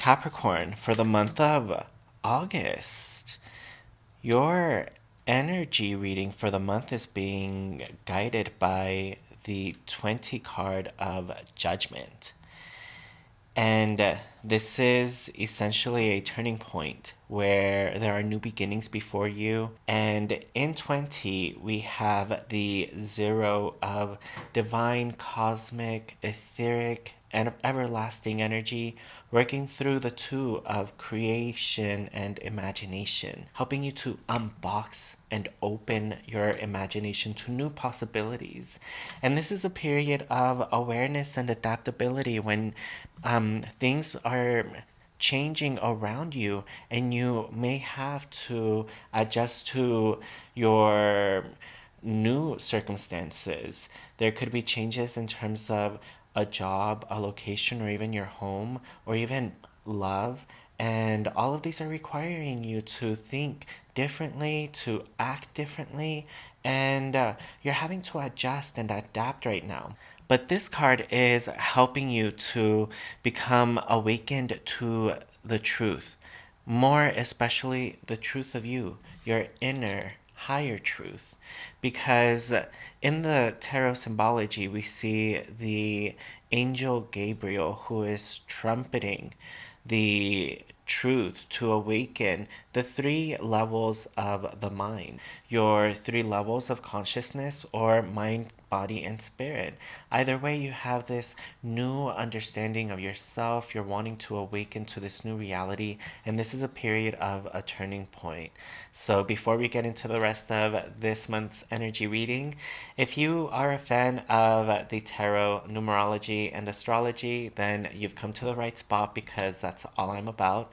Capricorn, for the month of August, your energy reading for the month is being guided by the 20 card of Judgment. And this is essentially a turning point where there are new beginnings before you. And in 20, we have the 0 of divine, cosmic, etheric, and everlasting energy, working through the 2 of creation and imagination, helping you to unbox and open your imagination to new possibilities. And this is a period of awareness and adaptability when things are changing around you and you may have to adjust to your new circumstances. There could be changes in terms of a job, a location, or even your home, or even love. And all of these are requiring you to think differently, to act differently, and you're having to adjust and adapt right now. But this card is helping you to become awakened to the truth, more especially the truth of you, your inner higher truth. Because in the tarot symbology, we see the angel Gabriel who is trumpeting the truth to awaken the 3 levels of the mind, your 3 levels of consciousness, or mind, body, and spirit. Either way, you have this new understanding of yourself. You're wanting to awaken to this new reality, and this is a period of a turning point. So before we get into the rest of this month's energy reading, if you are a fan of the tarot, numerology, and astrology, then you've come to the right spot, because that's all I'm about.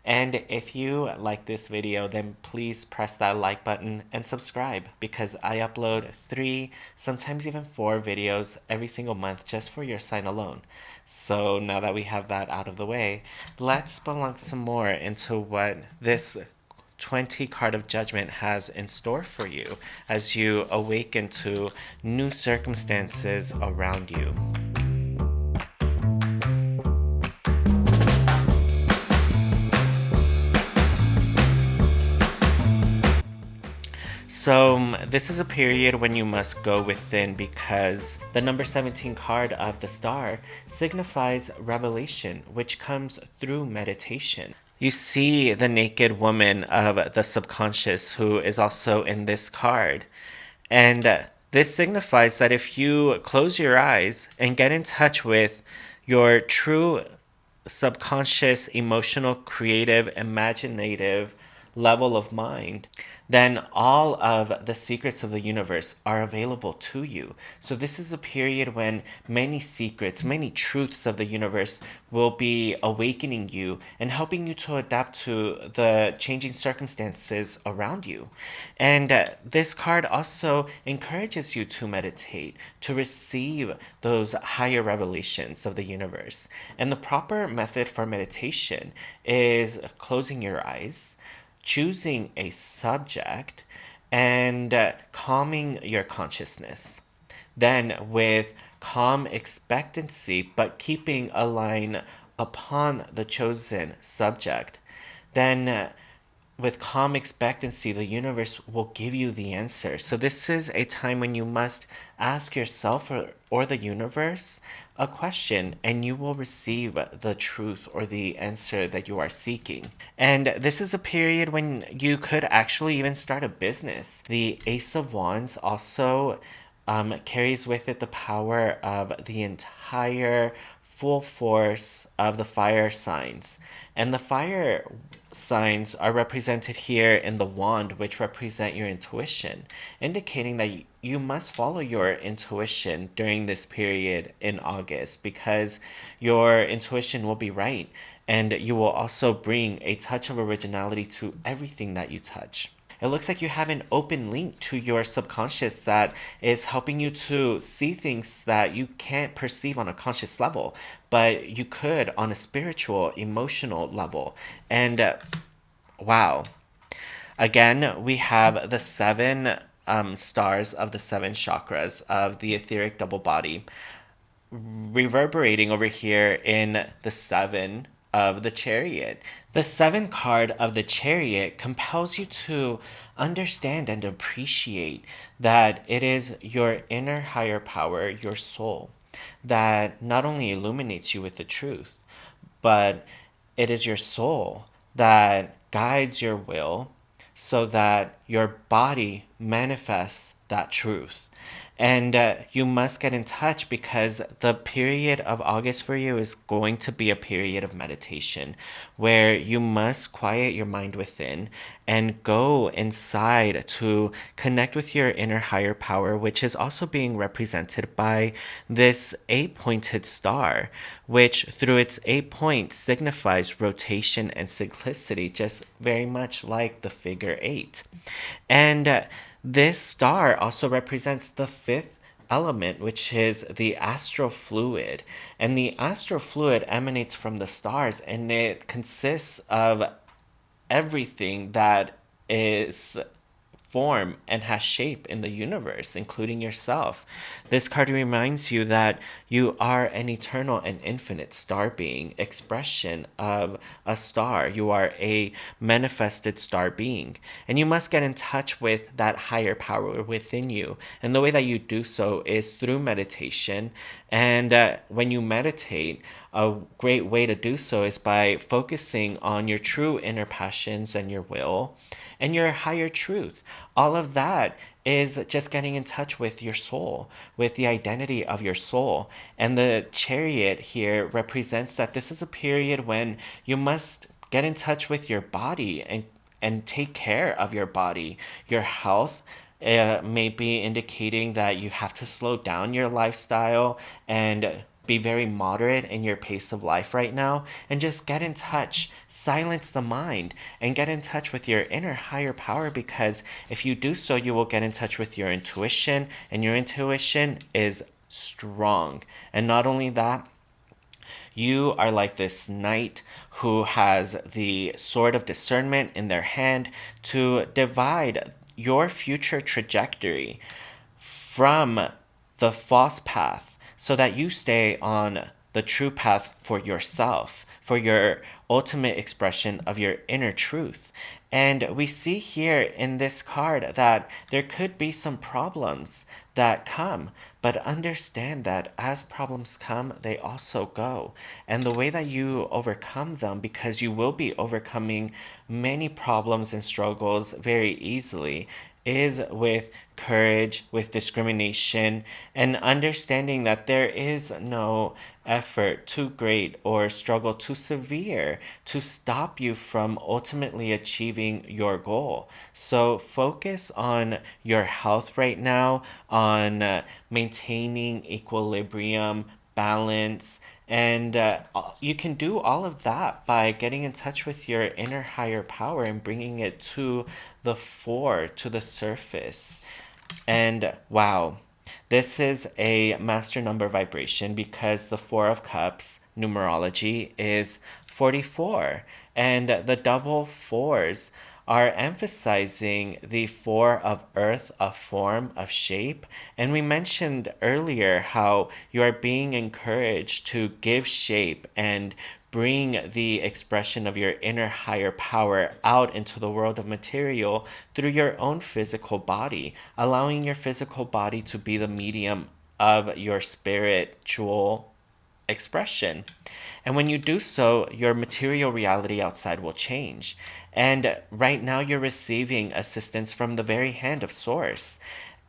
And if you like this video, then please press that like button and subscribe, because I upload 3, sometimes even 4 videos every single month just for your sign alone. So now that we have that out of the way, let's spelunk some more into what this 20 card of Judgment has in store for you as you awaken to new circumstances around you. So this is a period when you must go within, because the number 17 card of the star signifies revelation, which comes through meditation. You see the naked woman of the subconscious who is also in this card. And this signifies that if you close your eyes and get in touch with your true subconscious, emotional, creative, imaginative level of mind, then all of the secrets of the universe are available to you. So this is a period when many secrets, many truths of the universe will be awakening you and helping you to adapt to the changing circumstances around you. And this card also encourages you to meditate, to receive those higher revelations of the universe. And the proper method for meditation is closing your eyes, choosing a subject, and calming your consciousness. Then, with calm expectancy, but keeping a line upon the chosen subject, then with calm expectancy, the universe will give you the answer. So this is a time when you must ask yourself or the universe a question, and you will receive the truth or the answer that you are seeking. And this is a period when you could actually even start a business. The Ace of Wands also carries with it the power of the entire full force of the fire signs. And the fire signs are represented here in the wand, which represent your intuition, indicating that you must follow your intuition during this period in August, because your intuition will be right, and you will also bring a touch of originality to everything that you touch. It looks like you have an open link to your subconscious that is helping you to see things that you can't perceive on a conscious level, but you could on a spiritual, emotional level. And wow. Again, we have the 7 stars of the 7 chakras of the etheric double body reverberating over here in the 7 of the Chariot. The seventh card of the Chariot compels you to understand and appreciate that it is your inner higher power, your soul, that not only illuminates you with the truth, but it is your soul that guides your will so that your body manifests that truth. And you must get in touch because the period of August for you is going to be a period of meditation where you must quiet your mind within and go inside to connect with your inner higher power, which is also being represented by this 8-pointed star, which through its 8 points signifies rotation and cyclicity, just very much like the figure 8. And this star also represents the fifth element, which is the astral fluid. And the astral fluid emanates from the stars, and it consists of everything that is form and has shape in the universe, including yourself. This card reminds you that you are an eternal and infinite star being, expression of a star. You are a manifested star being, and you must get in touch with that higher power within you. And the way that you do so is through meditation. And when you meditate, a great way to do so is by focusing on your true inner passions and your will and your higher truth. All of that is just getting in touch with your soul, with the identity of your soul. And the Chariot here represents that this is a period when you must get in touch with your body and take care of your body, your health. May be indicating that you have to slow down your lifestyle and be very moderate in your pace of life right now, and just get in touch, silence the mind, and get in touch with your inner higher power, because if you do so, you will get in touch with your intuition, and your intuition is strong. And not only that, you are like this knight who has the sword of discernment in their hand to divide your future trajectory from the false path so that you stay on the true path for yourself, for your ultimate expression of your inner truth. And we see here in this card that there could be some problems that come, but understand that as problems come, they also go. And the way that you overcome them, because you will be overcoming many problems and struggles very easily, is with courage, with discrimination, and understanding that there is no effort too great or struggle too severe to stop you from ultimately achieving your goal. So focus on your health right now, on maintaining equilibrium, balance, and you can do all of that by getting in touch with your inner higher power and bringing it to the fore, to the surface. And wow, this is a master number vibration because the Four of Cups numerology is 44. And the double fours are emphasizing the four of earth, of form, of shape. And we mentioned earlier how you are being encouraged to give shape and bring the expression of your inner higher power out into the world of material through your own physical body, allowing your physical body to be the medium of your spiritual expression. And when you do so, your material reality outside will change. And right now, you're receiving assistance from the very hand of Source.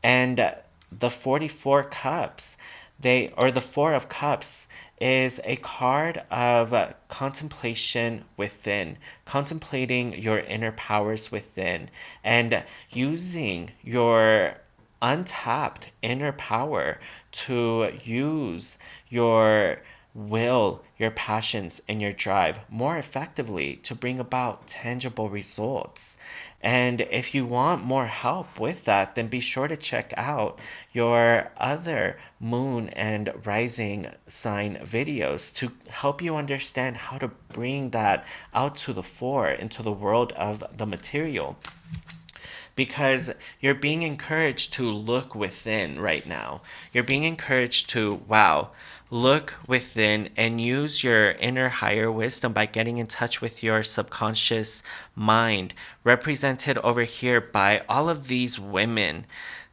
And the 44 cups, the Four of Cups, is a card of contemplation within, contemplating your inner powers within, and using your untapped inner power to use your will, your passions, and your drive more effectively to bring about tangible results. And if you want more help with that, then be sure to check out your other moon and rising sign videos to help you understand how to bring that out to the fore into the world of the material. Because you're being encouraged to look within right now. You're being encouraged to, wow, look within and use your inner higher wisdom by getting in touch with your subconscious mind, represented over here by all of these women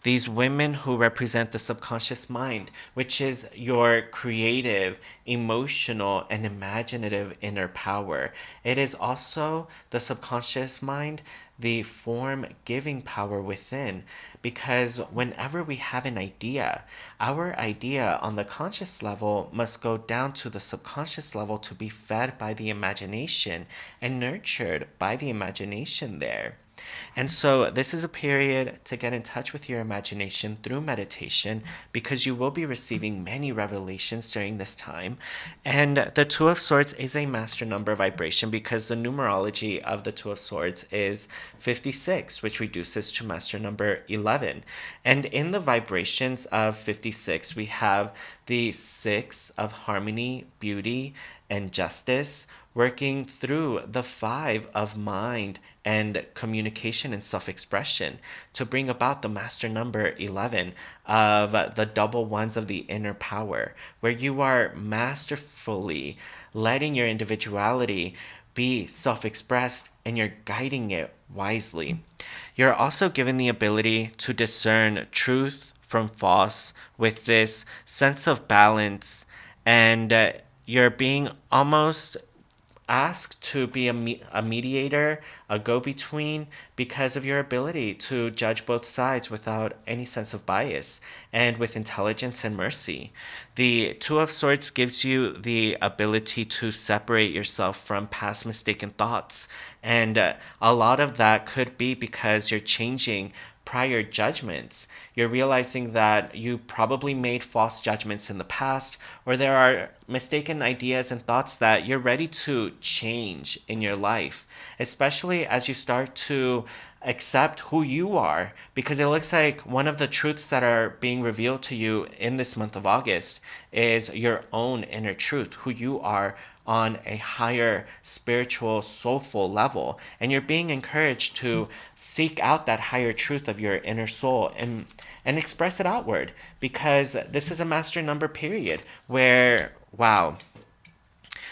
who represent the subconscious mind, which is your creative, emotional, and imaginative inner power. It is also the subconscious mind, the form giving power within. Because whenever we have an idea, our idea on the conscious level must go down to the subconscious level to be fed by the imagination and nurtured by the imagination there. And so, this is a period to get in touch with your imagination through meditation because you will be receiving many revelations during this time. And the Two of Swords is a master number vibration because the numerology of the Two of Swords is 56, which reduces to master number 11. And in the vibrations of 56, we have the Six of harmony, beauty, and justice, working through the Five of mind and communication and self expression to bring about the master number 11 of the double ones of the inner power, where you are masterfully letting your individuality be self expressed and you're guiding it wisely. You're also given the ability to discern truth from false with this sense of balance, and you're being almost asked to be a mediator, a go between, because of your ability to judge both sides without any sense of bias and with intelligence and mercy. The Two of Swords gives you the ability to separate yourself from past mistaken thoughts, and a lot of that could be because you're changing prior judgments. You're realizing that you probably made false judgments in the past, or there are mistaken ideas and thoughts that you're ready to change in your life, especially as you start to accept who you are, because it looks like one of the truths that are being revealed to you in this month of August is your own inner truth, who you are on a higher spiritual, soulful level. And you're being encouraged to seek out that higher truth of your inner soul and express it outward, because this is a master number period where, wow,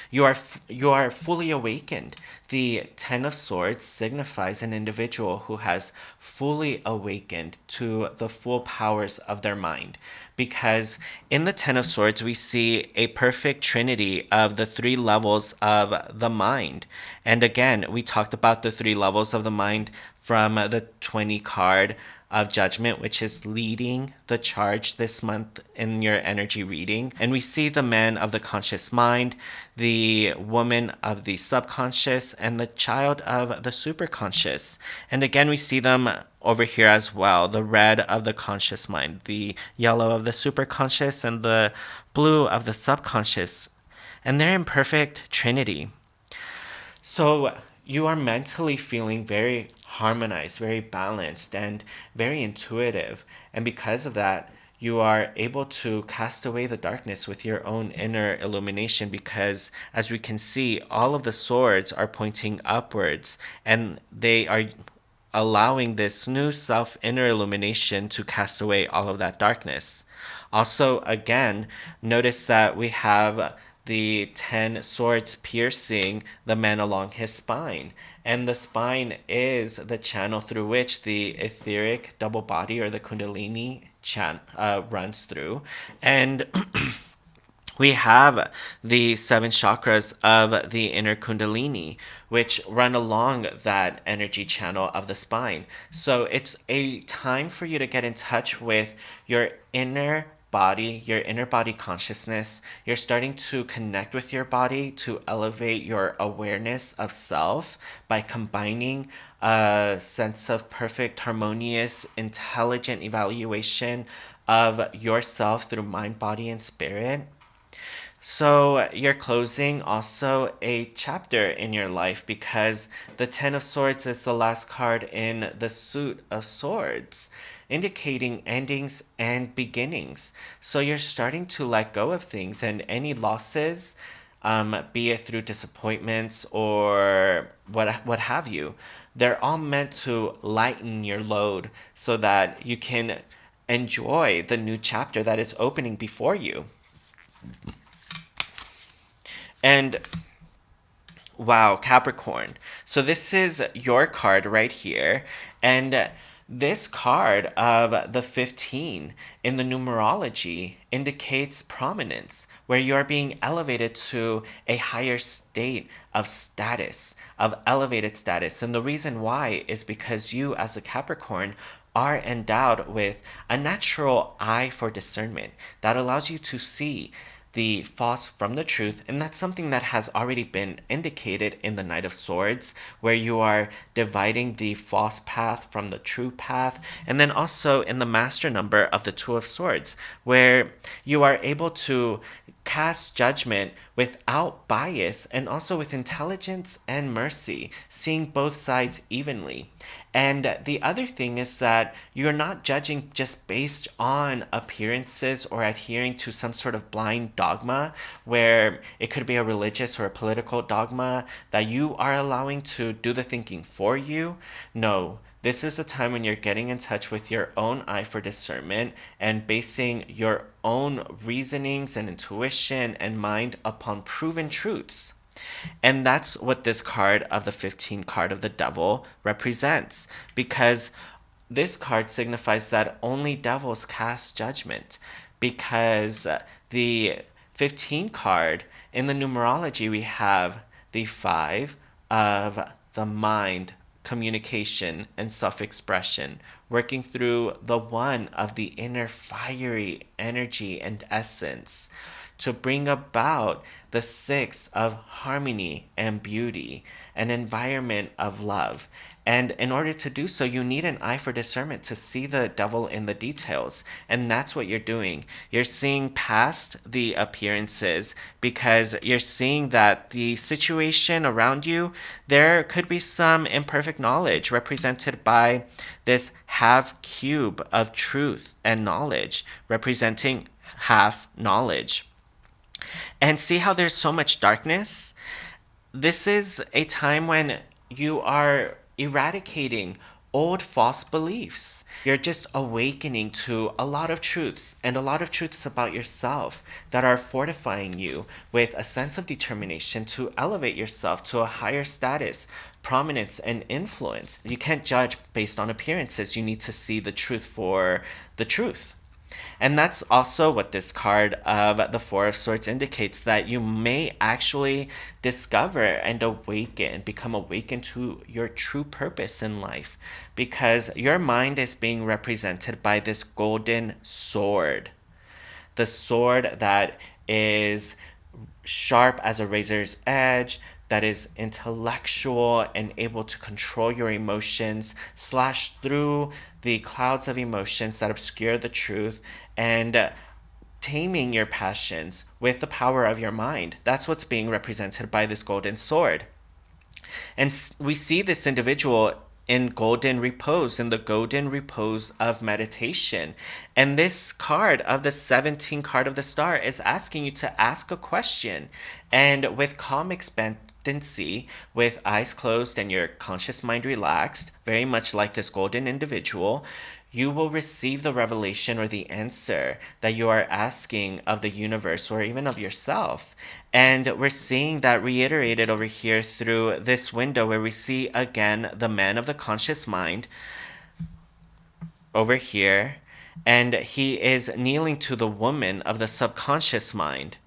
you are fully awakened. The Ten of Swords signifies an individual who has fully awakened to the full powers of their mind. Because in the Ten of Swords, we see a perfect trinity of the three levels of the mind. And again, we talked about the three levels of the mind from the 20 card of judgment, which is leading the charge this month in your energy reading. And we see the man of the conscious mind, the woman of the subconscious, and the child of the superconscious. And again, we see them over here as well, the red of the conscious mind, the yellow of the superconscious, and the blue of the subconscious. And they're in perfect trinity. So you are mentally feeling very harmonized, very balanced, and very intuitive. And because of that, you are able to cast away the darkness with your own inner illumination, because as we can see, all of the swords are pointing upwards and they are allowing this new self inner illumination to cast away all of that darkness. Also, again, notice that we have the 10 swords piercing the man along his spine. And the spine is the channel through which the etheric double body, or the Kundalini, runs through. And we have the seven chakras of the inner Kundalini, which run along that energy channel of the spine. So it's a time for you to get in touch with your inner body, your inner body consciousness. You're starting to connect with your body to elevate your awareness of self by combining a sense of perfect, harmonious, intelligent evaluation of yourself through mind, body, and spirit. So you're closing also a chapter in your life, because the Ten of Swords is the last card in the suit of swords, indicating endings and beginnings. So you're starting to let go of things, and any losses, be it through disappointments or what have you, they're all meant to lighten your load so that you can enjoy the new chapter that is opening before you. And wow, Capricorn. So this is your card right here. And this card of the 15 in the numerology indicates prominence, where you are being elevated to a higher state of status, of elevated status. And the reason why is because you, as a Capricorn, are endowed with a natural eye for discernment that allows you to see the false from the truth, and that's something that has already been indicated in the Knight of Swords, where you are dividing the false path from the true path, and then also in the master number of the Two of Swords, where you are able to cast judgment without bias and also with intelligence and mercy, seeing both sides evenly. And the other thing is that you're not judging just based on appearances or adhering to some sort of blind dogma, where it could be a religious or a political dogma that you are allowing to do the thinking for you. No, this is the time when you're getting in touch with your own eye for discernment and basing your own reasonings and intuition and mind upon proven truths. And that's what this card of the 15 card of the devil represents, because this card signifies that only devils cast judgment, because the 15 card in the numerology, we have the 5 of the mind, communication, and self expression, working through the 1 of the inner fiery energy and essence to bring about the 6 of harmony and beauty, an environment of love. And in order to do so, you need an eye for discernment to see the devil in the details. And that's what you're doing. You're seeing past the appearances because you're seeing that the situation around you, there could be some imperfect knowledge represented by this half cube of truth and knowledge, representing half knowledge. And see how there's so much darkness? This is a time when you are eradicating old false beliefs. You're just awakening to a lot of truths and a lot of truths about yourself that are fortifying you with a sense of determination to elevate yourself to a higher status, prominence, and influence. You can't judge based on appearances. You need to see the truth for the truth. And that's also what this card of the Four of Swords indicates, that you may actually discover and awaken, become awakened to your true purpose in life, because your mind is being represented by this golden sword. The sword that is sharp as a razor's edge, that is intellectual and able to control your emotions, slash through the clouds of emotions that obscure the truth, and taming your passions with the power of your mind. That's what's being represented by this golden sword. And we see this individual in golden repose, in the golden repose of meditation. And this card of the 17 card of the star is asking you to ask a question. And with calm expectancy, with eyes closed and your conscious mind relaxed, very much like this golden individual, you will receive the revelation or the answer that you are asking of the universe or even of yourself. And we're seeing that reiterated over here through this window, where we see again the man of the conscious mind over here, and he is kneeling to the woman of the subconscious mind.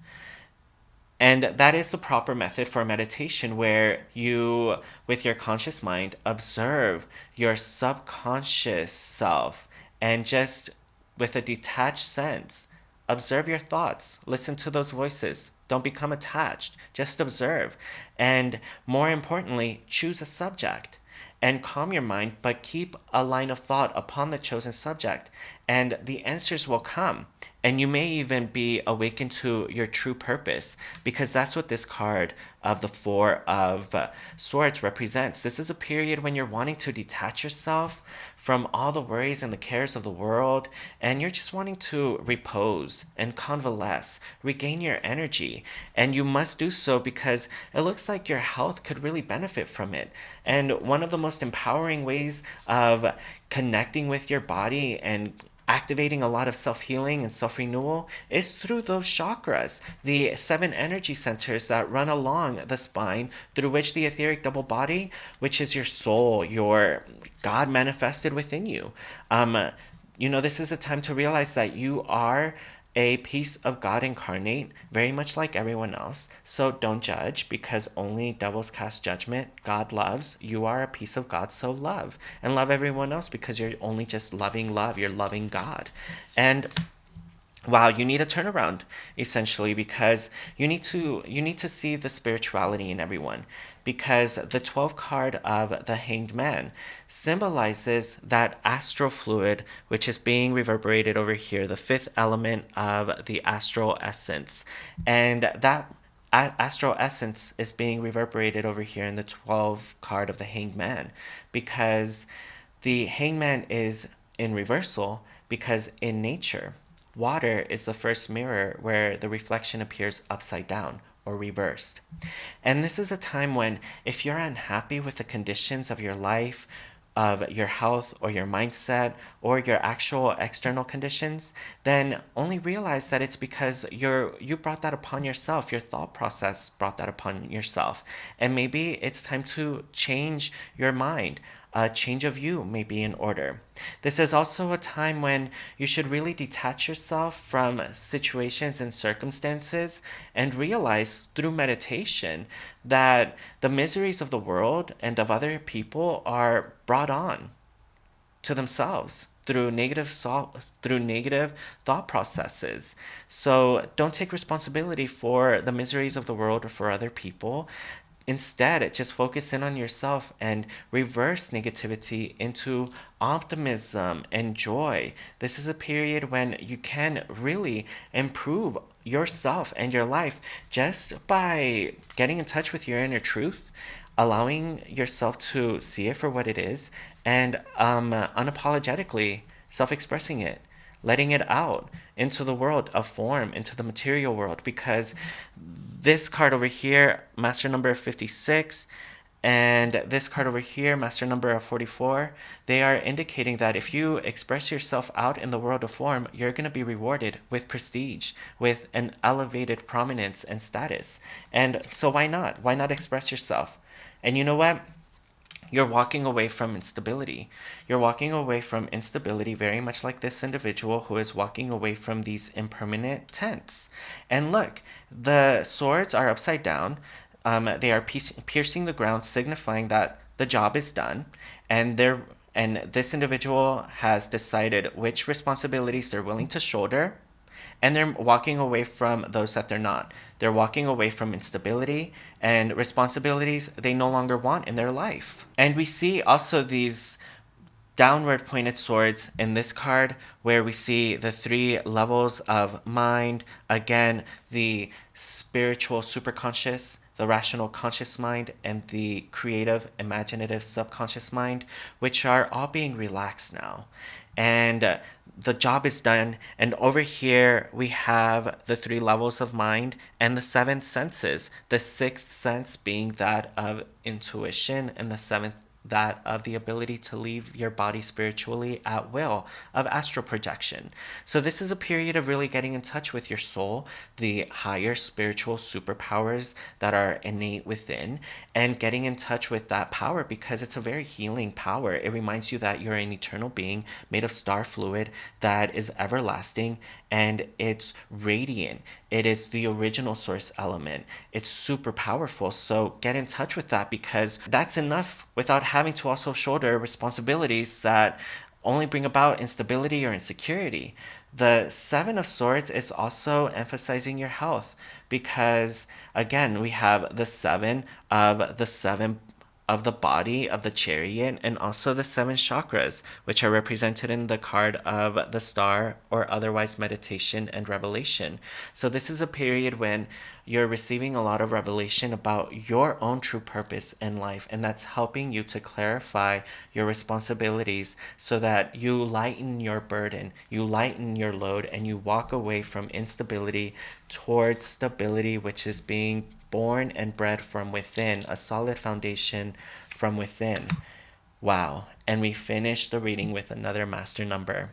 And that is the proper method for meditation, where you, with your conscious mind, observe your subconscious self and just with a detached sense, observe your thoughts, listen to those voices. Don't become attached, just observe. And more importantly, choose a subject and calm your mind, but keep a line of thought upon the chosen subject, and the answers will come. And you may even be awakened to your true purpose, because that's what this card of the Four of Swords represents. This is a period when you're wanting to detach yourself from all the worries and the cares of the world, and you're just wanting to repose and convalesce, regain your energy. And you must do so because it looks like your health could really benefit from it. And one of the most empowering ways of connecting with your body and activating a lot of self-healing and self-renewal is through those chakras, the 7 energy centers that run along the spine, through which the etheric double body, which is your soul, your God manifested within you. This is a time to realize that you are a piece of God incarnate, very much like everyone else. So don't judge, because only devils cast judgment. God loves. You are a piece of God, so love. And love everyone else, because you're only just loving love. You're loving God. And wow, you need a turnaround, essentially, because you need to see the spirituality in everyone, because the 12 card of the Hanged Man symbolizes that astral fluid, which is being reverberated over here, the fifth element of the astral essence. And that astral essence is being reverberated over here in the 12 card of the Hanged Man, because the hangman is in reversal, because in nature, water is the first mirror where the reflection appears upside down or reversed. And this is a time when, if you're unhappy with the conditions of your life, of your health or your mindset or your actual external conditions, then only realize that it's because you brought that upon yourself. Your thought process brought that upon yourself. And maybe it's time to change your mind. A change of you may be in order. This is also a time when you should really detach yourself from situations and circumstances and realize through meditation that the miseries of the world and of other people are brought on to themselves through negative thought processes. So don't take responsibility for the miseries of the world or for other people. Instead, just focus in on yourself and reverse negativity into optimism and joy. This is a period when you can really improve yourself and your life just by getting in touch with your inner truth, allowing yourself to see it for what it is, and unapologetically self expressing it, letting it out into the world of form, into the material world, because this card over here, master number 56, and this card over here, master number 44, they are indicating that if you express yourself out in the world of form, you're going to be rewarded with prestige, with an elevated prominence and status. And so why not? Why not express yourself? And you know what? You're walking away from instability. You're walking away from instability, very much like this individual who is walking away from these impermanent tents. And look, the swords are upside down. They are piercing the ground, signifying that the job is done. And this individual has decided which responsibilities they're willing to shoulder, and they're walking away from those that they're not. They're walking away from instability and responsibilities they no longer want in their life. And we see also these downward pointed swords in this card, where we see the 3 levels of mind. Again, the spiritual superconscious, the rational conscious mind, and the creative imaginative subconscious mind, which are all being relaxed now. And the job is done. And over here we have the 3 levels of mind and the 7 senses, the 6th sense being that of intuition, and the 7th that of the ability to leave your body spiritually at will, of astral projection. So this is a period of really getting in touch with your soul, the higher spiritual superpowers that are innate within, and getting in touch with that power, because it's a very healing power. It reminds you that you're an eternal being made of star fluid that is everlasting, and it's radiant. It is the original source element. It's super powerful. So get in touch with that, because that's enough without having to also shoulder responsibilities that only bring about instability or insecurity. The 7 of Swords is also emphasizing your health, because again, we have the 7 of the body of the chariot, and also the 7 chakras, which are represented in the card of the star, or otherwise meditation and revelation. So this is a period when you're receiving a lot of revelation about your own true purpose in life, and that's helping you to clarify your responsibilities so that you lighten your burden, you lighten your load, and you walk away from instability towards stability, which is being born and bred from within, a solid foundation from within. Wow. And we finished the reading with another master number.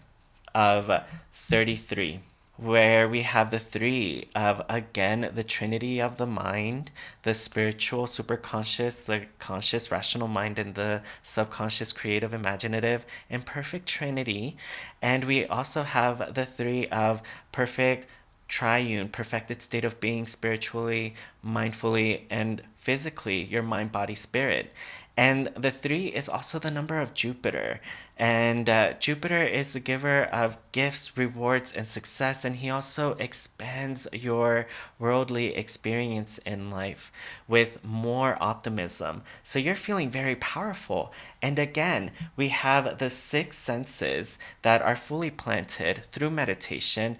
of 33, where we have the three of, again, the trinity of the mind, the spiritual superconscious, the conscious rational mind, and the subconscious creative imaginative, and perfect trinity. And we also have the three of perfect triune, perfected state of being spiritually, mindfully, and physically, your mind, body, spirit. And the three is also the number of Jupiter. And Jupiter is the giver of gifts, rewards, and success. And he also expands your worldly experience in life with more optimism. So you're feeling very powerful. And again, we have the six senses that are fully planted through meditation,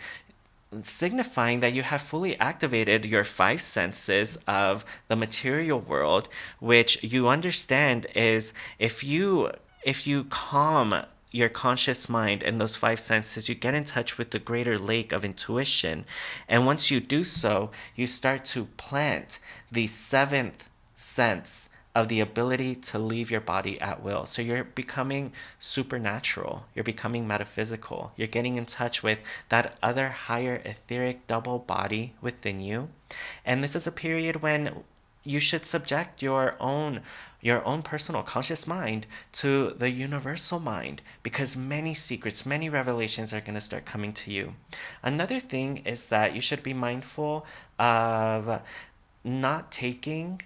signifying that you have fully activated your five senses of the material world, which you understand is, if you calm your conscious mind and those five senses, you get in touch with the greater lake of intuition. And once you do so, you start to plant the seventh sense of the ability to leave your body at will. So you're becoming supernatural, you're becoming metaphysical, you're getting in touch with that other higher etheric double body within you. And this is a period when you should subject your own personal conscious mind to the universal mind, because many secrets, many revelations are going to start coming to you. Another thing is that you should be mindful of not taking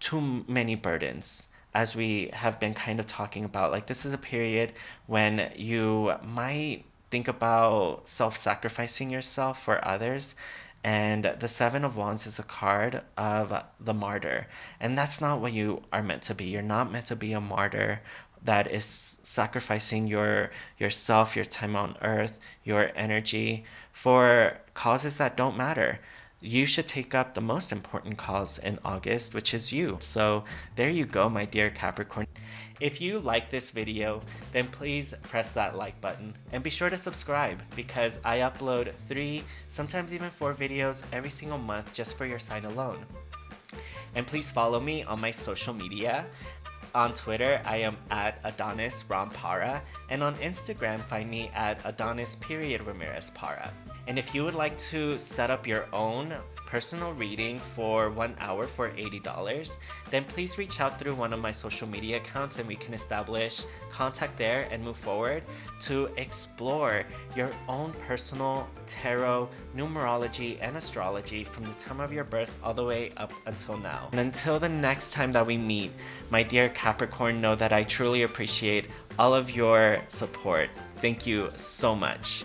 too many burdens, as we have been kind of talking about. Like, this is a period when you might think about self-sacrificing yourself for others. And the Seven of Wands is a card of the martyr. And that's not what you are meant to be. You're not meant to be a martyr that is sacrificing yourself, your time on earth, your energy for causes that don't matter. You should take up the most important cause in August, which is you. So there you go, my dear Capricorn. If you like this video, then please press that like button and be sure to subscribe, because I upload 3, sometimes even 4 videos every single month just for your sign alone. And please follow me on my social media. On Twitter, I am at Adonis Rampara, and on Instagram, find me at Adonis_Ramirez Para. And if you would like to set up your own personal reading for 1 hour for $80, then please reach out through one of my social media accounts and we can establish contact there and move forward to explore your own personal tarot, numerology, and astrology from the time of your birth all the way up until now. And until the next time that we meet, my dear Capricorn, know that I truly appreciate all of your support. Thank you so much.